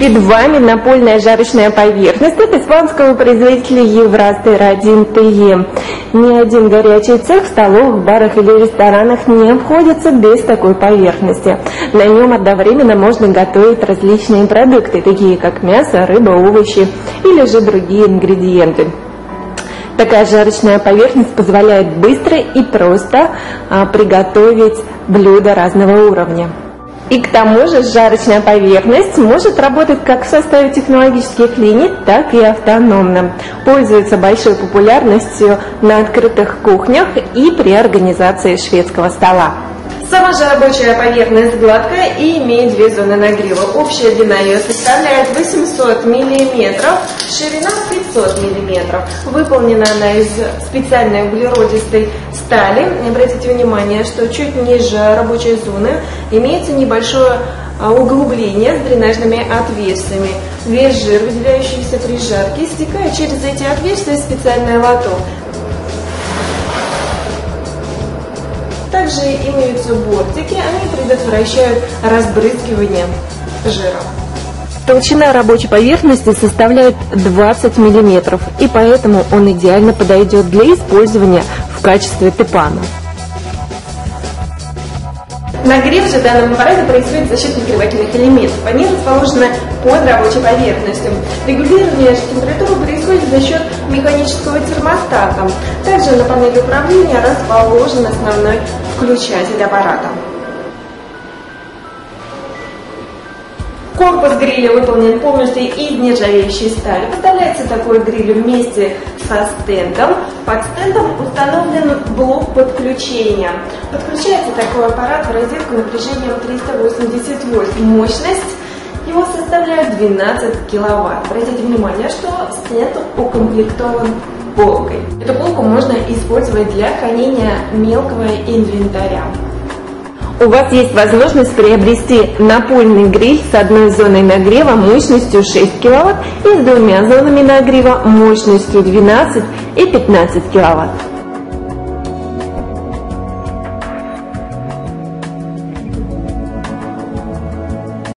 Перед вами напольная жарочная поверхность от испанского производителя Еврастер 1ТЕ. Ни один горячий цех в столовых, барах или ресторанах не обходится без такой поверхности. На нем одновременно можно готовить различные продукты, такие как мясо, рыба, овощи или же другие ингредиенты. Такая жарочная поверхность позволяет быстро и просто приготовить блюда разного уровня. И к тому же жарочная поверхность может работать как в составе технологических линий, так и автономно. Пользуется большой популярностью на открытых кухнях и при организации шведского стола. Сама же рабочая поверхность гладкая и имеет две зоны нагрева. Общая длина ее составляет 800 мм, ширина 500 мм. Выполнена она из специальной углеродистой стали. Обратите внимание, что чуть ниже рабочей зоны имеется небольшое углубление с дренажными отверстиями. Весь жир, выделяющийся при жарке, стекает через эти отверстия в специальный лоток. Также имеются бортики, они предотвращают разбрызгивание жира. Толщина рабочей поверхности составляет 20 мм, и поэтому он идеально подойдет для использования в качестве тепана. Нагрев же в данном аппарате происходит за счет нагревательных элементов. Они расположены под рабочей поверхностью. Регулирование же температуры происходит за счет механического термостата. Также на панели управления расположен основной включатель аппарата. Корпус гриля выполнен полностью из нержавеющей стали. Поставляется такой гриль вместе со стендом. Под стендом установлен блок подключения. Подключается такой аппарат в розетку напряжением 380 вольт. Мощность его составляет 12 киловатт. Обратите внимание, что стенд укомплектован полкой. Эту полку можно использовать для хранения мелкого инвентаря. У вас есть возможность приобрести напольный гриль с одной зоной нагрева мощностью 6 кВт и с двумя зонами нагрева мощностью 12 и 15 кВт.